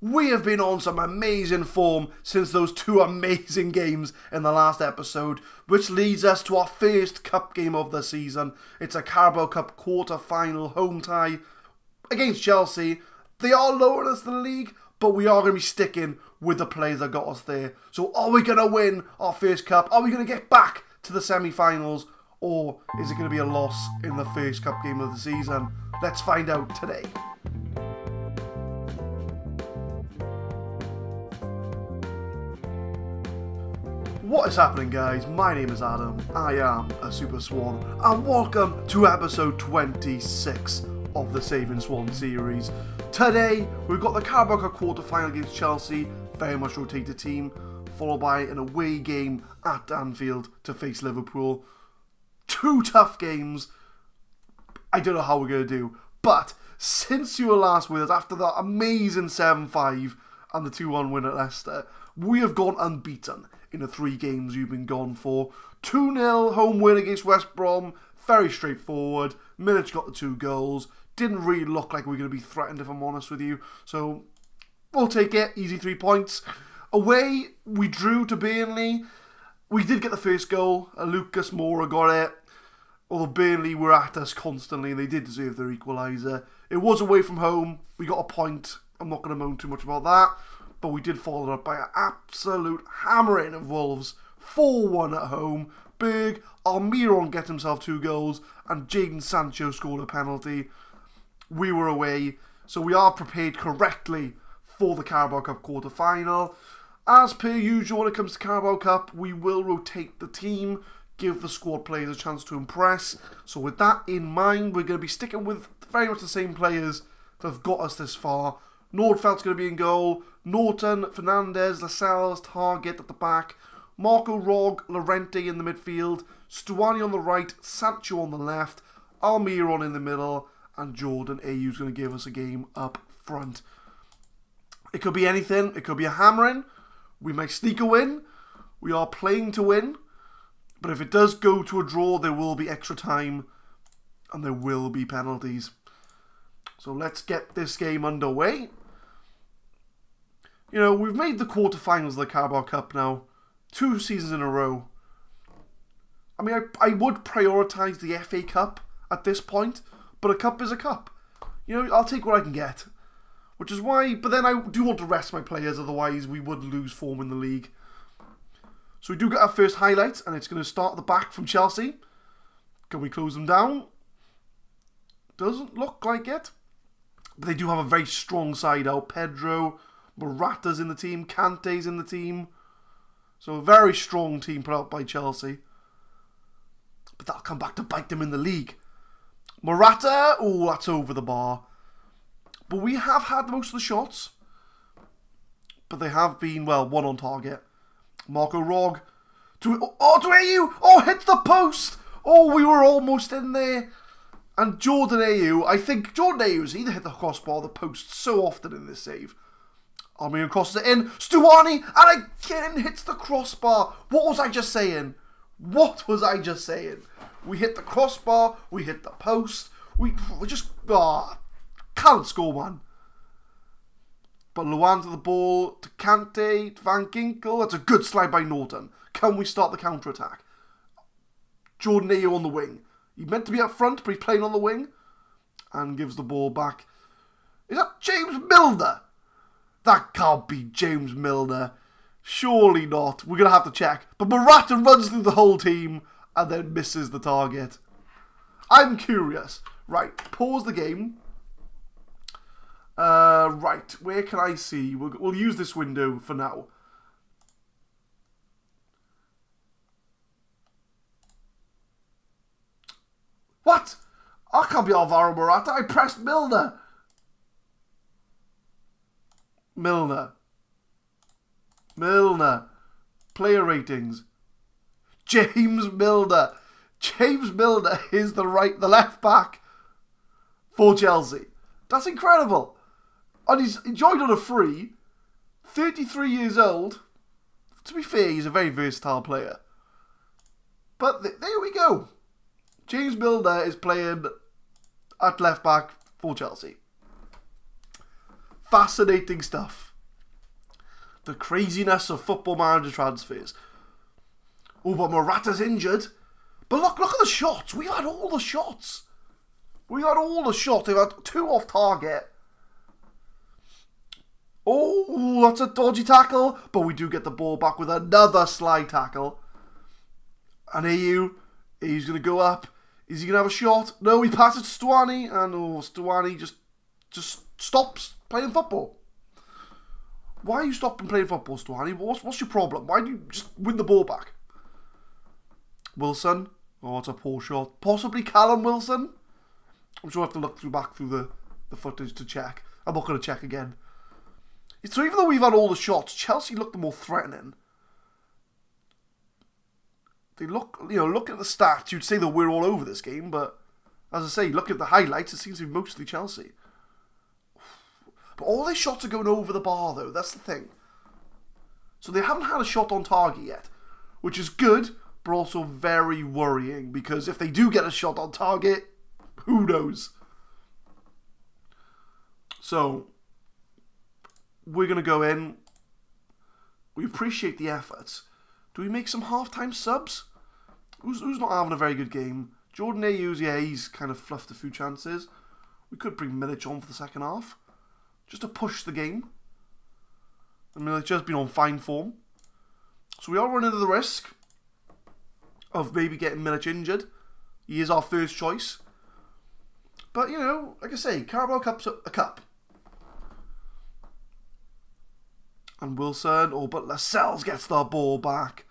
We have been on some amazing form since those two amazing games in the last episode, which leads us to our first cup game of the season. It's a Carabao Cup quarter-final home tie against Chelsea. They are lower than us in the league, but we are going to be sticking with the players that got us there. So are we going to win our first cup? Are we going to get back to the semi-finals? Or is it going to be a loss in the first cup game of the season? Let's find out today. What is happening, guys? My name is Adam, I am a Super Swan, and welcome to episode 26 of the Saving Swan series. Today, we've got the Carabao Cup quarter-final against Chelsea, very much rotated team, followed by an away game at Anfield to face Liverpool. Two tough games. I don't know how we're going to do, but since you were last with us, after that amazing 7-5 and the 2-1 win at Leicester, we have gone unbeaten in the 3 games you've been gone for. 2-0 home win against West Brom, very straightforward. Milic got the 2 goals. Didn't really look like we were going to be threatened, if I'm honest with you. So, we'll take it. Easy 3 points. Away, we drew to Burnley. We did get the first goal. Lucas Moura got it. Although Burnley were at us constantly, and they did deserve their equaliser. It was away from home. We got a point. I'm not going to moan too much about that. But we did follow it up by an absolute hammering of Wolves. 4-1 at home. Berg, Almiron get himself 2 goals, and Jadon Sancho scored a penalty. We were away, so we are prepared correctly for the Carabao Cup quarter-final. As per usual when it comes to Carabao Cup, we will rotate the team, give the squad players a chance to impress. So with that in mind, we're going to be sticking with very much the same players that have got us this far. Nordfeldt's going to be in goal. Norton, Fernandes, Lascelles, Target at the back. Marco Rog, Llorente in the midfield. Stuani on the right, Sancho on the left. Almiron in the middle. And Jordan Ayew's going to give us a game up front. It could be anything. It could be a hammering. We might sneak a win. We are playing to win. But if it does go to a draw, there will be extra time. And there will be penalties. So let's get this game underway. You know, we've made the quarterfinals of the Carabao Cup now 2 seasons in a row. I mean, I would prioritise the FA Cup at this point, but a cup is a cup. You know, I'll take what I can get. Which is why, but then I do want to rest my players, otherwise we would lose form in the league. So we do get our first highlight, and it's going to start at the back from Chelsea. Can we close them down? Doesn't look like it. But they do have a very strong side out. Pedro, Morata's in the team, Kante's in the team. So a very strong team put out by Chelsea. But that'll come back to bite them in the league. Morata, oh, that's over the bar. But we have had most of the shots. But they have been, well, one on target. Marco Rog. To Ayew! Oh, hits the post! Oh, we were almost in there. And Jordan Ayew, I think Jordan Ayew's either hit the crossbar or the post so often in this save. Almiron crosses it in. Stuani, and again hits the crossbar. What was I just saying? What was I just saying? We hit the crossbar. We hit the post. We just can't score, man. But Luan to the ball to Kante, to Van Ginkel. That's a good slide by Norton. Can we start the counter-attack? Jordan Ayew on the wing. He meant to be up front, but he's playing on the wing. And gives the ball back. Is that James Milner? That can't be James Milner. Surely not. We're going to have to check. But Morata runs through the whole team and then misses the target. I'm curious. Right, pause the game. Right, where can I see? We'll use this window for now. What? I can't be Alvaro Morata. I pressed Milner. Milner. Player ratings. James Milner. James Milner is the left back for Chelsea. That's incredible. And he's joined on a free. 33 years old. To be fair, he's a very versatile player. But there we go. James Milner is playing at left back for Chelsea. Fascinating stuff. The craziness of Football Manager transfers. Oh, but Morata's injured. But look at the shots. We've had all the shots. They've had 2 off target. Oh, that's a dodgy tackle. But we do get the ball back with another slide tackle. And he's going to go up. Is he going to have a shot? No, he passes to Stuani. And Stuani just stops playing football. Why are you stopping playing football, Stuani? What's your problem? Why do you just win the ball back? Wilson. Oh, it's a poor shot. Possibly Callum Wilson. I'm sure I have to look back through the footage to check. I'm not going to check again. So even though we've had all the shots, Chelsea look the more threatening. They look at the stats, you'd say that we're all over this game, but as I say, look at the highlights, it seems to be mostly Chelsea. But all their shots are going over the bar, though. That's the thing. So they haven't had a shot on target yet, which is good, but also very worrying, because if they do get a shot on target, who knows? So, we're going to go in. We appreciate the efforts. Do we make some half-time subs? Who's not having a very good game? Jordan Ayew's, yeah, he's kind of fluffed a few chances. We could bring Milic on for the second half, just to push the game. I mean, it's just been on fine form. So we are running the risk of maybe getting Milic injured. He is our first choice. But, like I say, Carabao Cup's a cup. And Wilson, but Lascelles gets the ball back.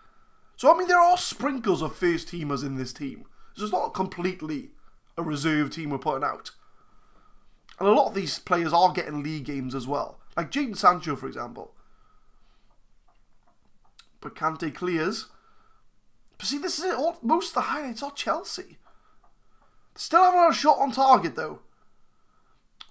So, I mean, there are sprinkles of first teamers in this team. So it's not completely a reserve team we're putting out. And a lot of these players are getting league games as well. Like Jadon Sancho, for example. But Kante clears. But see, this is it. Most of the highlights are Chelsea. Still haven't had a shot on target, though.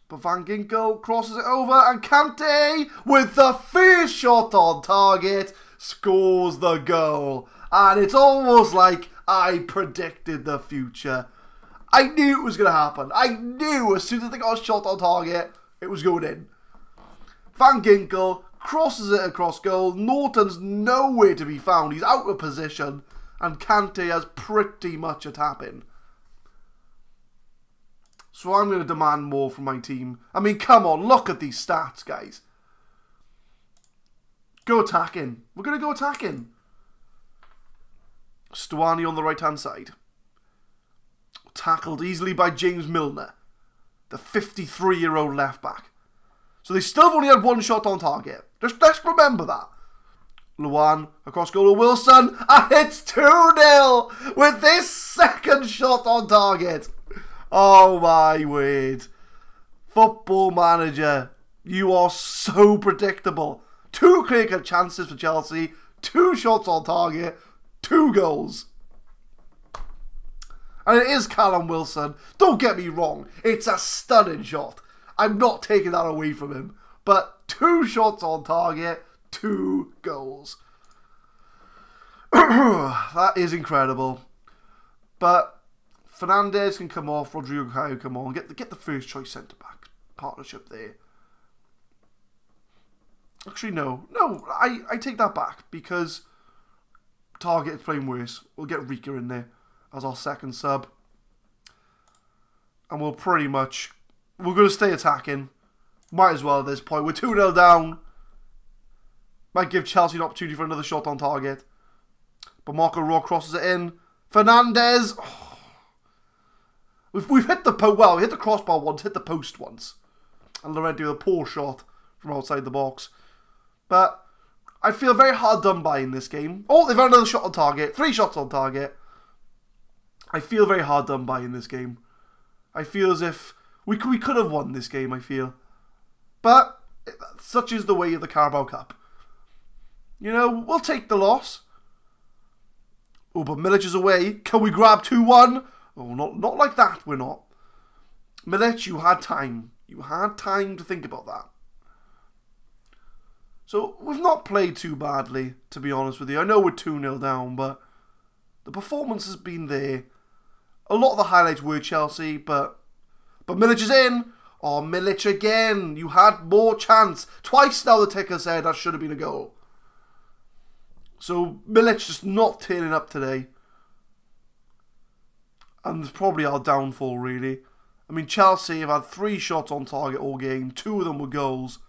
But Van Ginkel crosses it over, and Kante, with the first shot on target, scores the goal. And it's almost like I predicted the future. I knew it was going to happen. I knew as soon as they got a shot on target, it was going in. Van Ginkel crosses it across goal. Norton's nowhere to be found. He's out of position. And Kante has pretty much a tap-in. So I'm going to demand more from my team. I mean, come on, look at these stats, guys. Go attacking. We're going to go attacking. Stuani on the right-hand side. Tackled easily by James Milner, the 53-year-old left-back. So they still have only had 1 shot on target. Let's remember that. Luan across goal to Wilson, and it's 2-0 with this second shot on target. Oh my word. Football Manager, you are so predictable. 2 clear-cut chances for Chelsea, 2 shots on target, 2 goals. And it is Callum Wilson. Don't get me wrong, it's a stunning shot. I'm not taking that away from him. But 2 shots on target, 2 goals. That is incredible. But Fernandes can come off, Rodrigo Caio come on, get the first choice centre-back partnership there. Actually, no, I take that back, because Target is playing worse. We'll get Rika in there as our second sub. And we're going to stay attacking. Might as well at this point. We're 2-0 down. Might give Chelsea an opportunity for another shot on target. But Marco Roy crosses it in. Fernandes. Oh. We've hit the we hit the crossbar once, hit the post once. And Llorente with a poor shot from outside the box. But I feel very hard done by in this game. Oh, they've had another shot on target. 3 shots on target. I feel very hard done by in this game. I feel as if we could have won this game, I feel. But such is the way of the Carabao Cup. We'll take the loss. Oh, but Milic is away. Can we grab 2-1? Oh, not like that, we're not. Milic, you had time. You had time to think about that. So, we've not played too badly, to be honest with you. I know we're 2-0 down, but the performance has been there. A lot of the highlights were Chelsea, but Milic is in. Oh, Milic again. You had more chance. Twice now the ticker said that should have been a goal. So Milic just not turning up today. And it's probably our downfall, really. I mean, Chelsea have had 3 shots on target all game. 2 of them were goals.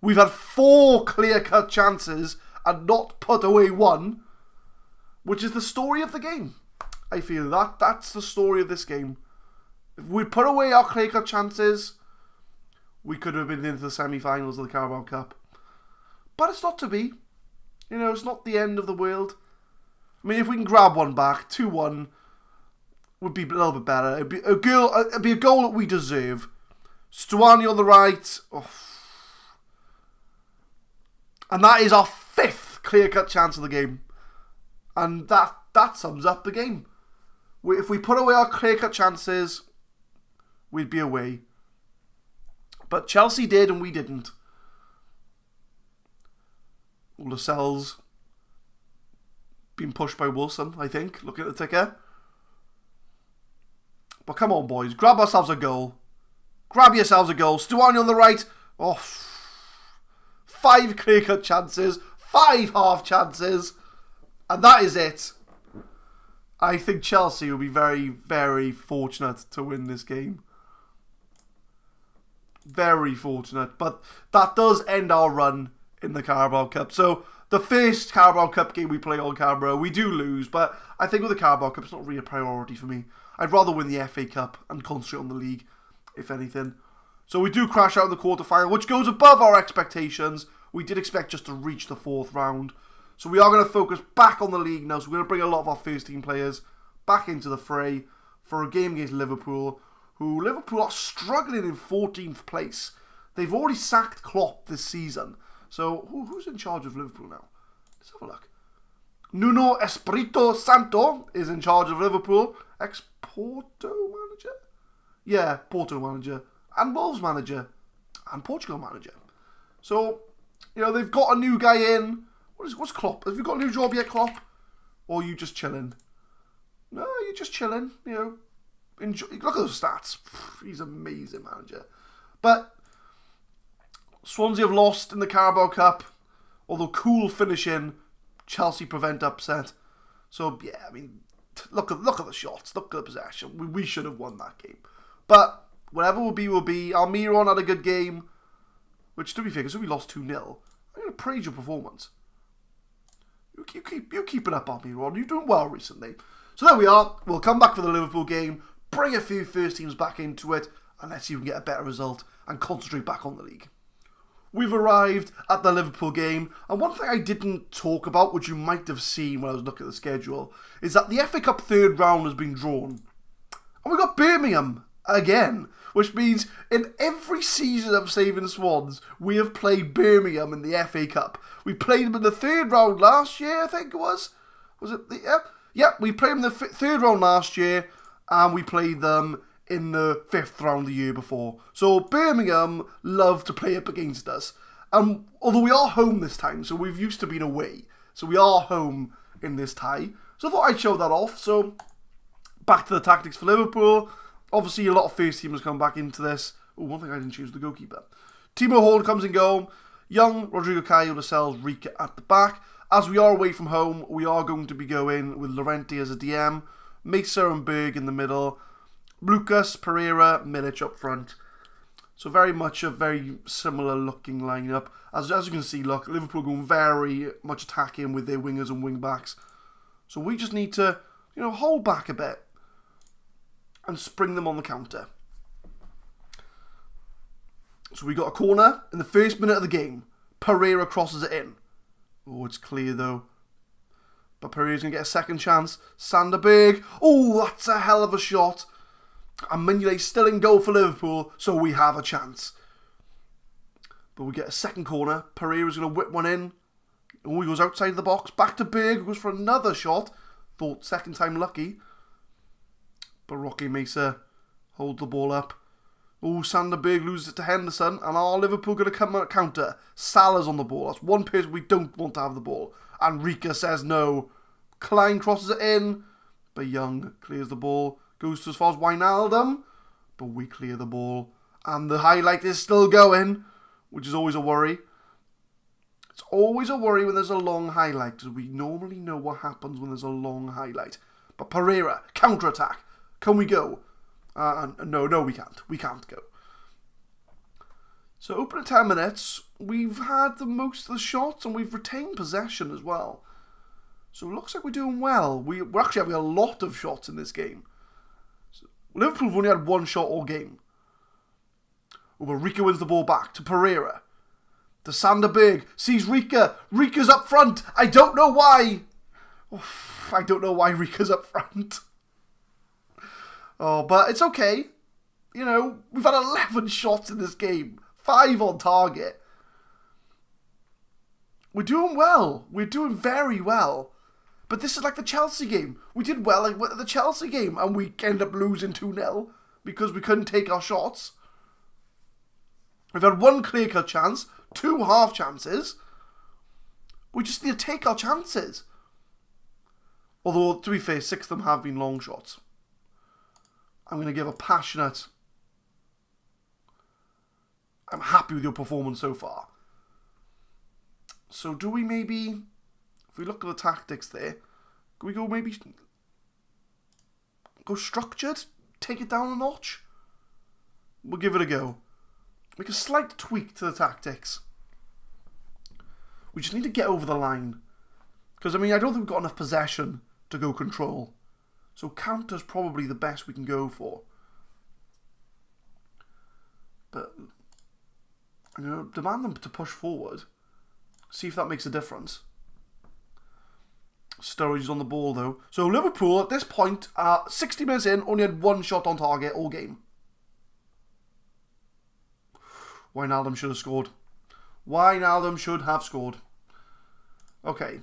We've had 4 clear-cut chances and not put away 1. Which is the story of the game. I feel that's the story of this game. If we put away our clear-cut chances, we could have been into the semi-finals of the Carabao Cup. But it's not to be. You know, it's not the end of the world. I mean, if we can grab one back, 2-1, would be a little bit better. It'd be a goal that we deserve. Stuani on the right. Oh. And that is our 5th clear-cut chance of the game. And that sums up the game. If we put away our clear-cut chances, we'd be away. But Chelsea did and we didn't. Lascelles being pushed by Wilson, I think, looking at the ticker. But come on, boys. Grab ourselves a goal. Grab yourselves a goal. Stuani on the right. Oh, 5 clear-cut chances. 5 half chances. And that is it. I think Chelsea will be very, very fortunate to win this game. Very fortunate. But that does end our run in the Carabao Cup. So the first Carabao Cup game we play on Carabao, we do lose. But I think with the Carabao Cup, it's not really a priority for me. I'd rather win the FA Cup and concentrate on the league, if anything. So we do crash out in the quarterfinal, which goes above our expectations. We did expect just to reach the 4th round. So we are going to focus back on the league now. So we're going to bring a lot of our first team players back into the fray for a game against Liverpool, who Liverpool are struggling in 14th place. They've already sacked Klopp this season. So who's in charge of Liverpool now? Let's have a look. Nuno Espirito Santo is in charge of Liverpool. Ex-Porto manager? Yeah, Porto manager. And Wolves manager. And Portugal manager. So, you know, they've got a new guy in. What's Klopp? Have you got a new job yet, Klopp? Or are you just chilling? No, you're just chilling. You know, enjoy. Look at those stats. He's an amazing manager. But Swansea have lost in the Carabao Cup. Although cool finishing, Chelsea prevent upset. So, yeah, I mean, look at the shots. Look at the possession. We should have won that game. But whatever will be, will be. Almiron had a good game. Which, to be fair, because we lost 2-0. I'm going to praise your performance. You keep it up, Almiron. You're doing well recently. So there we are. We'll come back for the Liverpool game. Bring a few first teams back into it. And let's see if we can get a better result. And concentrate back on the league. We've arrived at the Liverpool game, and one thing I didn't talk about, which you might have seen when I was looking at the schedule, is that the FA Cup 3rd round has been drawn. And we got Birmingham again, which means in every season of Saving Swans, we have played Birmingham in the FA Cup. We played them in the 3rd round last year, I think it was. Was it? Yeah, we played them in the 3rd round last year, and we played them in the 5th round the year before. So Birmingham love to play up against us. Although we are home this time, so we've used to being away. So we are home in this tie. So I thought I'd show that off. So back to the tactics for Liverpool. Obviously a lot of first teamers come back into this. Oh, one thing I didn't choose, the goalkeeper. Timo Horn comes in goal. Young, Rodrigo Caio, Lascelles, Rica at the back. As we are away from home, we are going to be going with Llorente as a DM. Mesa and Berg in the middle. Lucas, Pereira, Milic up front. So very much a very similar looking lineup. As you can see, look, Liverpool going very much attacking with their wingers and wing backs. So we just need to, you know, hold back a bit and spring them on the counter. So we got a corner in the first minute of the game. Pereira crosses it in. Oh, it's clear though. But Pereira's going to get a second chance. Sander Berg. Oh, that's a hell of a shot. And Mignolet's still in goal for Liverpool, so we have a chance. But we get a second corner. Pereira's going to whip one in. Oh, he goes outside the box. Back to Berg, goes for another shot. Thought second time lucky. But Roque Mesa holds the ball up. Oh, Sander Berg loses it to Henderson. And our Liverpool going to come out counter. Salah's on the ball. That's one person we don't want to have the ball. And Rica says no. Klein crosses it in. But Young clears the ball. Goes to as far as Wijnaldum. But we clear the ball. And the highlight is still going, which is always a worry. It's always a worry when there's a long highlight, because we normally know what happens when there's a long highlight. But Pereira, counter-attack. Can we go? No, we can't. We can't go. So open at 10 minutes. We've had the most of the shots, and we've retained possession as well. So it looks like we're doing well. We're actually having a lot of shots in this game. So Liverpool have only had one shot all game. But Rica wins the ball back to Pereira. To Sander Berge. Sees Rica. Rica's up front. I don't know why. I don't know why Rica's up front. Oh, but it's okay. You know, we've had 11 shots in this game. 5 on target. We're doing well. We're doing very well. But this is like the Chelsea game. We did well at the Chelsea game and we ended up losing 2-0 because we couldn't take our shots. We've had 1 clear-cut chance, 2 half chances. We just need to take our chances. Although, to be fair, 6 of them have been long shots. I'm going to give a passionate... I'm happy with your performance so far. So do we maybe... If we look at the tactics there, can we go maybe... Go structured? Take it down a notch? We'll give it a go. Make a slight tweak to the tactics. We just need to get over the line. Because, I mean, I don't think we've got enough possession to go control. So counter's probably the best we can go for. But I'm going to demand them to push forward. See if that makes a difference. Sturridge on the ball, though. So Liverpool, at this point, 60 minutes in, only had 1 shot on target all game. Wijnaldum should have scored. Wijnaldum should have scored. Okay.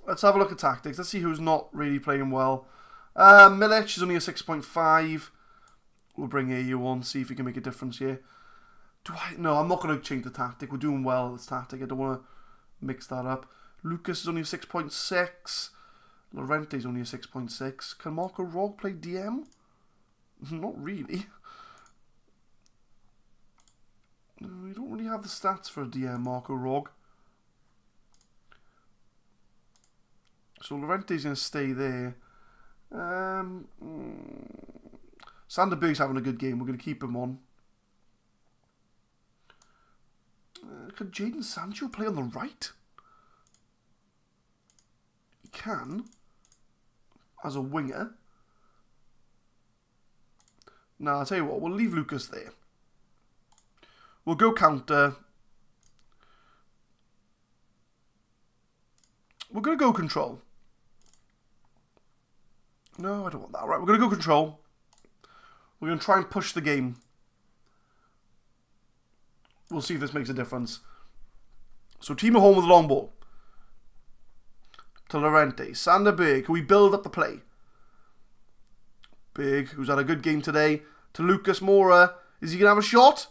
Let's have a look at tactics. Let's see who's not really playing well. Milic is only a 6.5. We'll bring AU on, see if he can make a difference here. No, I'm not going to change the tactic. We're doing well with this tactic. I don't want to mix that up. Lucas is only a 6.6. Llorente is only a 6.6. Can Marco Rog play DM? Not really. We don't really have the stats for a DM, Marco Rog. So Llorente's going to stay there. Sander Berge's having a good game. We're going to keep him on. Could Jadon Sancho play on the right? He can. As a winger. Nah, I'll tell you what. We'll leave Lucas there. We'll go counter. We're going to go control. No, I don't want that. Right, we're going to go control. We're going to try and push the game. We'll see if this makes a difference. So Timo Horn with the long ball. To Llorente. Sander Berge. Can we build up the play? Berge, who's had a good game today. To Lucas Moura. Is he going to have a shot?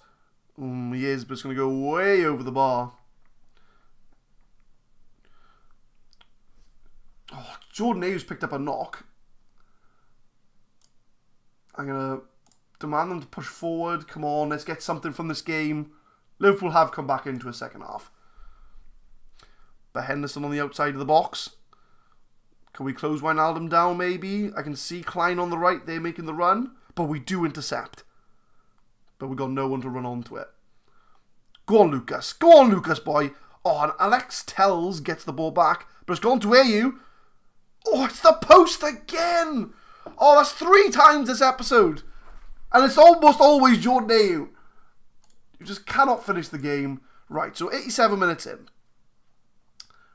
He is, but it's going to go way over the bar. Oh, Jordan Ayew's picked up a knock. I'm going to demand them to push forward. Come on, let's get something from this game. Liverpool have come back into a second half. But Henderson on the outside of the box. Can we close Wijnaldum down maybe? I can see Klein on the right there making the run. But we do intercept. But we've got no one to run onto it. Go on, Lucas. Go on, Lucas, boy. Oh, and Alex Telles gets the ball back. But it's gone to AU. Oh, it's the post again. Oh, that's 3 times this episode. And it's almost always Jordan Ayew. You just cannot finish the game. Right, so 87 minutes in.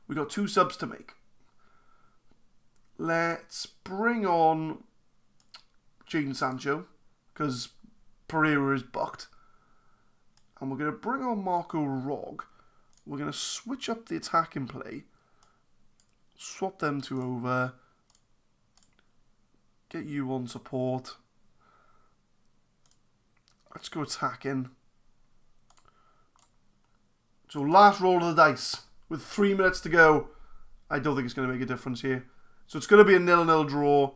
We've got 2 subs to make. Let's bring on Jadon Sancho. Because Pereira is bucked. And we're going to bring on Marco Rog. We're going to switch up the attacking play. Swap them 2 over. Get you on support. Let's go attacking. So last roll of the dice. With 3 minutes to go. I don't think it's going to make a difference here. So it's going to be a 0-0 draw.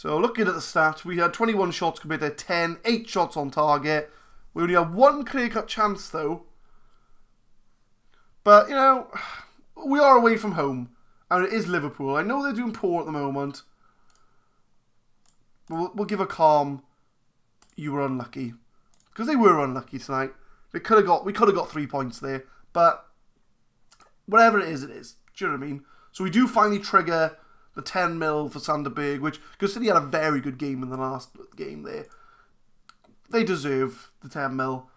So looking at the stats, we had 21 shots compared to 10, 8 shots on target. We only had one clear-cut chance though. But, you know, we are away from home. And it is Liverpool. I know they're doing poor at the moment. But we'll give a calm, you were unlucky. Because they were unlucky tonight. We could have got 3 points there. But whatever it is, it is. Do you know what I mean? So we do finally trigger the 10 mil for Sander Berg, which, because City had a very good game in the last game there. They deserve the 10 mil.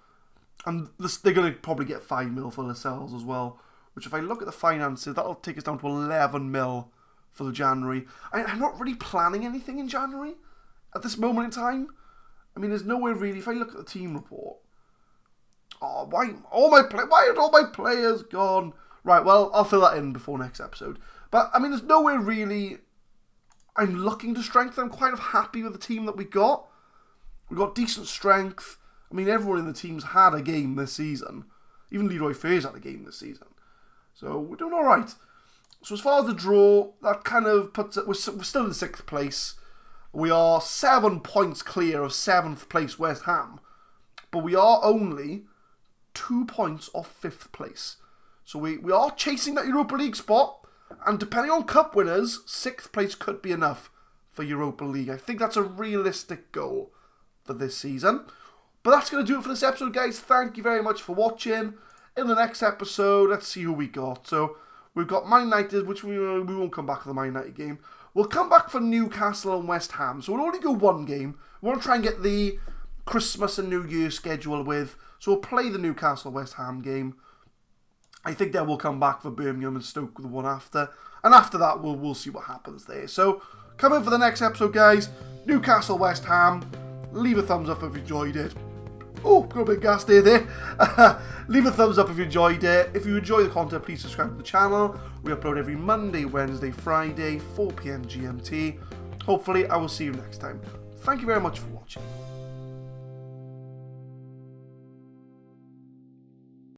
And they're going to probably get 5 mil for themselves as well. Which, if I look at the finances, that'll take us down to 11 mil for the January. I'm not really planning anything in January at this moment in time. I mean, there's nowhere really. If I look at the team report, why are all my players gone? Right, well, I'll fill that in before next episode. But I mean, there's nowhere really I'm looking to strengthen. I'm quite happy with the team that we got. We've got decent strength. I mean, everyone in the team's had a game this season. Even Leroy Fair's had a game this season. So we're doing all right. So as far as the draw, that kind of puts it. We're still in 6th place. We are 7 points clear of 7th place West Ham, but we are only 2 points off 5th place. So we are chasing that Europa League spot, and depending on cup winners, 6th place could be enough for Europa League. I think that's a realistic goal for this season. But that's going to do it for this episode, guys. Thank you very much for watching. In the next episode, let's see who we got. So we've got Man United, which we won't come back for the Man United game. We'll come back for Newcastle and West Ham. So we'll only go one game. We want to try and get the Christmas and New Year schedule with. So we'll play the Newcastle-West Ham game. I think then we'll come back for Birmingham and Stoke the one after. And after that, we'll see what happens there. So come in for the next episode, guys. Newcastle-West Ham. Leave a thumbs up if you enjoyed it. Oh, got a bit gas there. Leave a thumbs up if you enjoyed it. If you enjoy the content, please subscribe to the channel. We upload every Monday, Wednesday, Friday, 4 PM GMT. Hopefully, I will see you next time. Thank you very much for watching.